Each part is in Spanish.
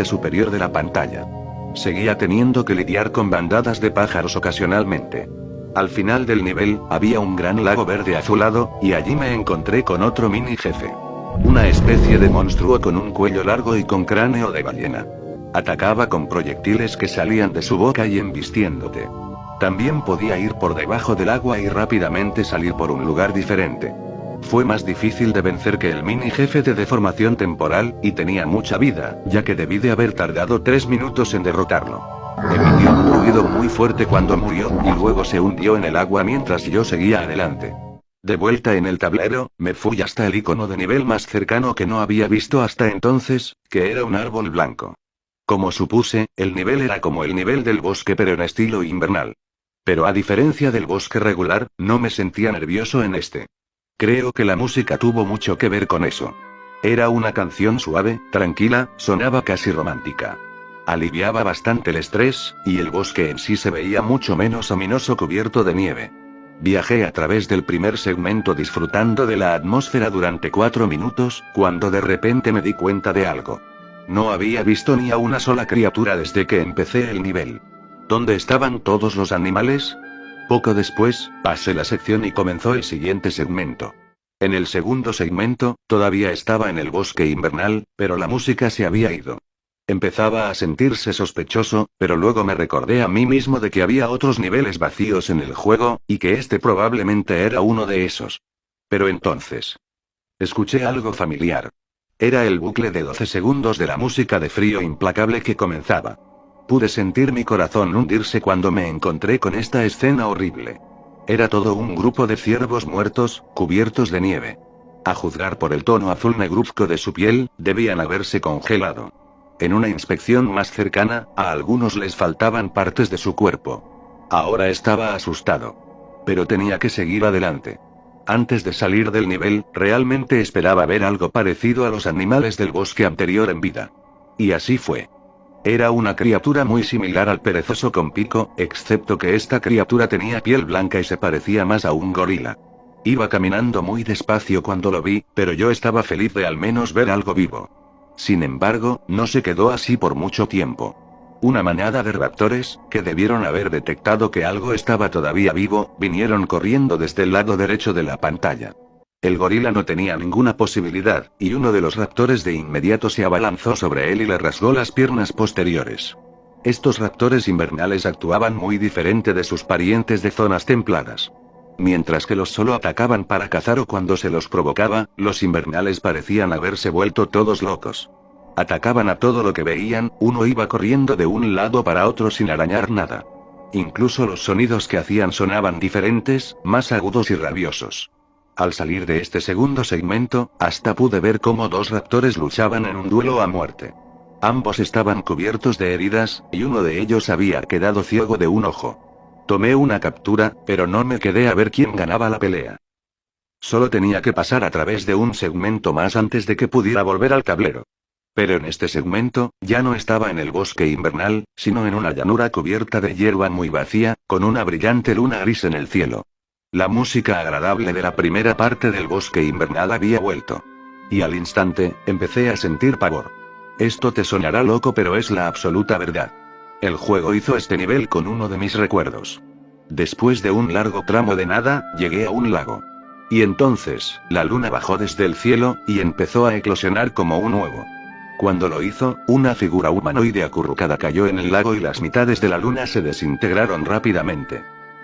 parte superior de la pantalla. Seguía teniendo que lidiar con bandadas de pájaros ocasionalmente. Al final del nivel, había un gran lago verde azulado, y allí me encontré con otro mini jefe. Una especie de monstruo con un cuello largo y con cráneo de ballena. Atacaba con proyectiles que salían de su boca y embistiéndote. También podía ir por debajo del agua y rápidamente salir por un lugar diferente. Fue más difícil de vencer que el mini jefe de deformación temporal, y tenía mucha vida, ya que debí de haber tardado 3 minutos en derrotarlo. Emitió un ruido muy fuerte cuando murió, y luego se hundió en el agua mientras yo seguía adelante. De vuelta en el tablero, me fui hasta el icono de nivel más cercano que no había visto hasta entonces, que era un árbol blanco. Como supuse, el nivel era como el nivel del bosque pero en estilo invernal. Pero a diferencia del bosque regular, no me sentía nervioso en este. Creo que la música tuvo mucho que ver con eso. Era una canción suave, tranquila, sonaba casi romántica. Aliviaba bastante el estrés, y el bosque en sí se veía mucho menos ominoso cubierto de nieve. Viajé a través del primer segmento disfrutando de la atmósfera durante 4 minutos, cuando de repente me di cuenta de algo. No había visto ni a una sola criatura desde que empecé el nivel. ¿Dónde estaban todos los animales? Poco después, pasé la sección y comenzó el siguiente segmento. En el segundo segmento, todavía estaba en el bosque invernal, pero la música se había ido. Empezaba a sentirse sospechoso, pero luego me recordé a mí mismo de que había otros niveles vacíos en el juego, y que este probablemente era uno de esos. Pero entonces, escuché algo familiar. Era el bucle de 12 segundos de la música de frío implacable que comenzaba. Pude sentir mi corazón hundirse cuando me encontré con esta escena horrible. Era todo un grupo de ciervos muertos, cubiertos de nieve. A juzgar por el tono azul negruzco de su piel, debían haberse congelado. En una inspección más cercana, a algunos les faltaban partes de su cuerpo. Ahora estaba asustado. Pero tenía que seguir adelante. Antes de salir del nivel, realmente esperaba ver algo parecido a los animales del bosque anterior en vida. Y así fue. Era una criatura muy similar al perezoso con pico, excepto que esta criatura tenía piel blanca y se parecía más a un gorila. Iba caminando muy despacio cuando lo vi, pero yo estaba feliz de al menos ver algo vivo. Sin embargo, no se quedó así por mucho tiempo. Una manada de raptores, que debieron haber detectado que algo estaba todavía vivo, vinieron corriendo desde el lado derecho de la pantalla. El gorila no tenía ninguna posibilidad, y uno de los raptores de inmediato se abalanzó sobre él y le rasgó las piernas posteriores. Estos raptores invernales actuaban muy diferente de sus parientes de zonas templadas. Mientras que los solo atacaban para cazar o cuando se los provocaba, los invernales parecían haberse vuelto todos locos. Atacaban a todo lo que veían, uno iba corriendo de un lado para otro sin arañar nada. Incluso los sonidos que hacían sonaban diferentes, más agudos y rabiosos. Al salir de este segundo segmento, hasta pude ver cómo 2 raptores luchaban en un duelo a muerte. Ambos estaban cubiertos de heridas, y uno de ellos había quedado ciego de un ojo. Tomé una captura, pero no me quedé a ver quién ganaba la pelea. Solo tenía que pasar a través de un segmento más antes de que pudiera volver al tablero. Pero en este segmento, ya no estaba en el bosque invernal, sino en una llanura cubierta de hierba muy vacía, con una brillante luna gris en el cielo. La música agradable de la primera parte del bosque invernal había vuelto. Y al instante, empecé a sentir pavor. Esto te sonará loco, pero es la absoluta verdad. El juego hizo este nivel con uno de mis recuerdos. Después de un largo tramo de nada, llegué a un lago. Y entonces, la luna bajó desde el cielo, y empezó a eclosionar como un huevo. Cuando lo hizo, una figura humanoide acurrucada cayó en el lago y las mitades de la luna se desintegraron rápidamente.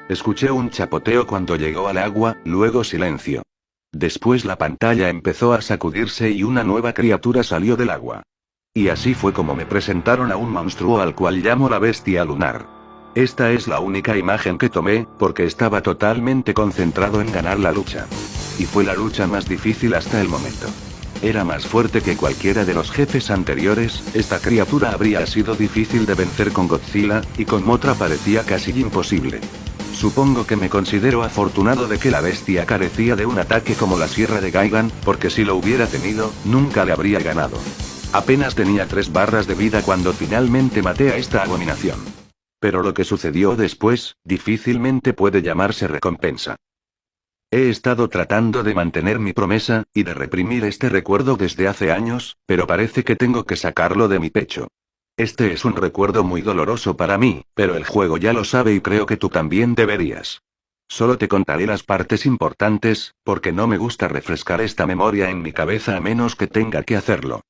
Escuché un chapoteo cuando llegó al agua, luego silencio. Después la pantalla empezó a sacudirse y una nueva criatura salió del agua. Y así fue como me presentaron a un monstruo al cual llamo la bestia lunar. Esta es la única imagen que tomé, porque estaba totalmente concentrado en ganar la lucha. Y fue la lucha más difícil hasta el momento. Era más fuerte que cualquiera de los jefes anteriores, esta criatura habría sido difícil de vencer con Godzilla, y con Mothra parecía casi imposible. Supongo que me considero afortunado de que la bestia carecía de un ataque como la sierra de Gaigan, porque si lo hubiera tenido, nunca le habría ganado. Apenas tenía 3 barras de vida cuando finalmente maté a esta abominación. Pero lo que sucedió después, difícilmente puede llamarse recompensa. He estado tratando de mantener mi promesa, y de reprimir este recuerdo desde hace años, pero parece que tengo que sacarlo de mi pecho. Este es un recuerdo muy doloroso para mí, pero el juego ya lo sabe y creo que tú también deberías. Solo te contaré las partes importantes, porque no me gusta refrescar esta memoria en mi cabeza a menos que tenga que hacerlo.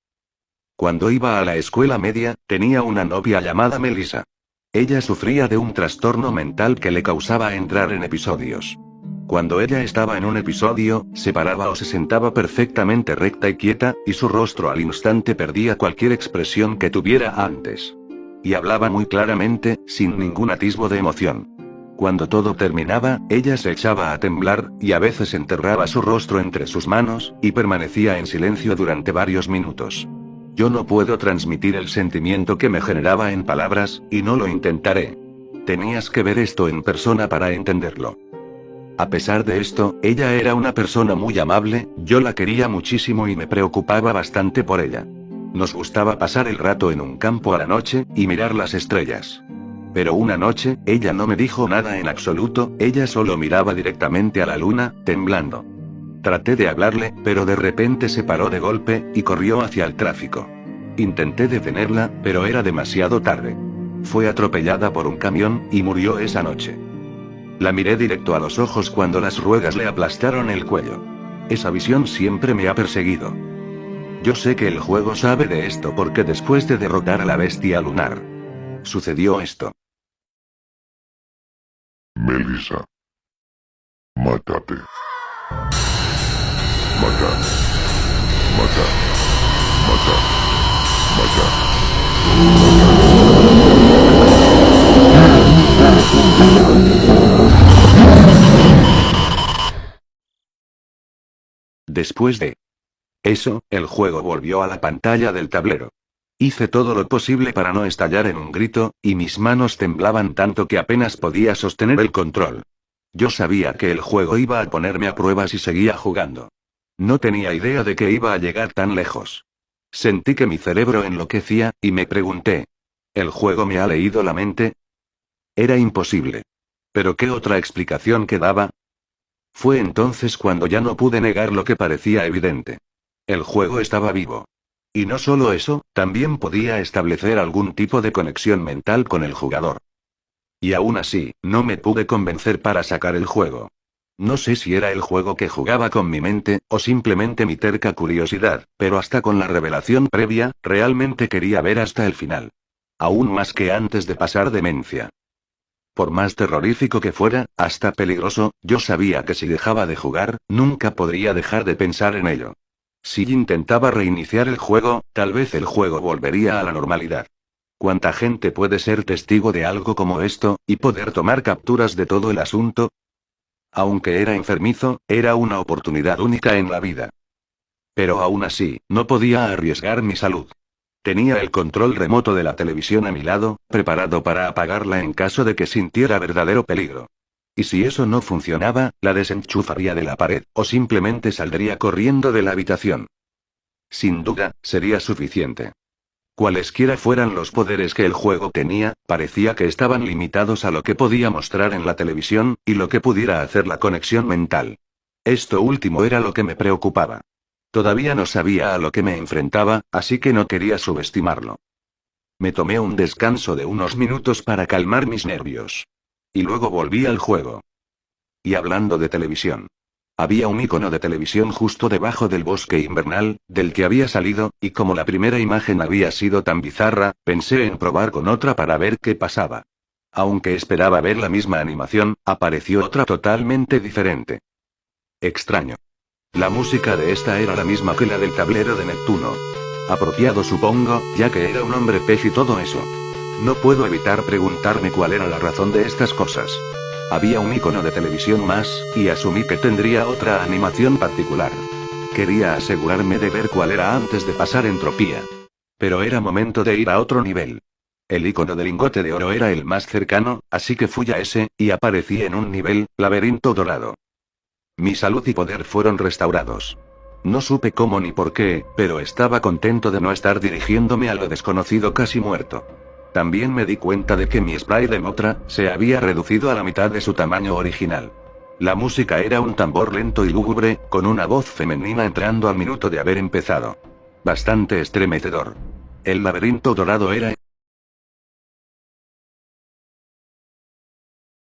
Cuando iba a la escuela media, tenía una novia llamada Melissa. Ella sufría de un trastorno mental que le causaba entrar en episodios. Cuando ella estaba en un episodio, se paraba o se sentaba perfectamente recta y quieta, y su rostro al instante perdía cualquier expresión que tuviera antes. Y hablaba muy claramente, sin ningún atisbo de emoción. Cuando todo terminaba, ella se echaba a temblar, y a veces enterraba su rostro entre sus manos, y permanecía en silencio durante varios minutos. Yo no puedo transmitir el sentimiento que me generaba en palabras, y no lo intentaré. Tenías que ver esto en persona para entenderlo. A pesar de esto, ella era una persona muy amable, yo la quería muchísimo y me preocupaba bastante por ella. Nos gustaba pasar el rato en un campo a la noche, y mirar las estrellas. Pero una noche, ella no me dijo nada en absoluto, ella solo miraba directamente a la luna, temblando. Traté de hablarle, pero de repente se paró de golpe, y corrió hacia el tráfico. Intenté detenerla, pero era demasiado tarde. Fue atropellada por un camión, y murió esa noche. La miré directo a los ojos cuando las ruedas le aplastaron el cuello. Esa visión siempre me ha perseguido. Yo sé que el juego sabe de esto porque después de derrotar a la bestia lunar, sucedió esto. Melissa. Mátate. Mata. Mata. Mata. Después de eso, el juego volvió a la pantalla del tablero. Hice todo lo posible para no estallar en un grito, y mis manos temblaban tanto que apenas podía sostener el control. Yo sabía que el juego iba a ponerme a prueba si seguía jugando. No tenía idea de que iba a llegar tan lejos. Sentí que mi cerebro enloquecía, y me pregunté, ¿el juego me ha leído la mente? Era imposible. ¿Pero qué otra explicación quedaba? Fue entonces cuando ya no pude negar lo que parecía evidente. El juego estaba vivo. Y no solo eso, también podía establecer algún tipo de conexión mental con el jugador. Y aún así, no me pude convencer para sacar el juego. No sé si era el juego que jugaba con mi mente, o simplemente mi terca curiosidad, pero hasta con la revelación previa, realmente quería ver hasta el final. Aún más que antes de pasar demencia. Por más terrorífico que fuera, hasta peligroso, yo sabía que si dejaba de jugar, nunca podría dejar de pensar en ello. Si intentaba reiniciar el juego, tal vez el juego volvería a la normalidad. ¿Cuánta gente puede ser testigo de algo como esto, y poder tomar capturas de todo el asunto? Aunque era enfermizo, era una oportunidad única en la vida. Pero aún así, no podía arriesgar mi salud. Tenía el control remoto de la televisión a mi lado, preparado para apagarla en caso de que sintiera verdadero peligro. Y si eso no funcionaba, la desenchufaría de la pared, o simplemente saldría corriendo de la habitación. Sin duda, sería suficiente. Cualesquiera fueran los poderes que el juego tenía, parecía que estaban limitados a lo que podía mostrar en la televisión, y lo que pudiera hacer la conexión mental. Esto último era lo que me preocupaba. Todavía no sabía a lo que me enfrentaba, así que no quería subestimarlo. Me tomé un descanso de unos minutos para calmar mis nervios. Y luego volví al juego. Y hablando de televisión. Había un icono de televisión justo debajo del bosque invernal, del que había salido, y como la primera imagen había sido tan bizarra, pensé en probar con otra para ver qué pasaba. Aunque esperaba ver la misma animación, apareció otra totalmente diferente. Extraño. La música de esta era la misma que la del tablero de Neptuno. Apropiado supongo, ya que era un hombre pez y todo eso. No puedo evitar preguntarme cuál era la razón de estas cosas. Había un icono de televisión más, y asumí que tendría otra animación particular. Quería asegurarme de ver cuál era antes de pasar entropía. Pero era momento de ir a otro nivel. El icono del lingote de oro era el más cercano, así que fui a ese, y aparecí en un nivel, laberinto dorado. Mi salud y poder fueron restaurados. No supe cómo ni por qué, pero estaba contento de no estar dirigiéndome a lo desconocido casi muerto. También me di cuenta de que mi spray de Motra se había reducido a la mitad de su tamaño original. La música era un tambor lento y lúgubre, con una voz femenina entrando al minuto de haber empezado. Bastante estremecedor. El laberinto dorado era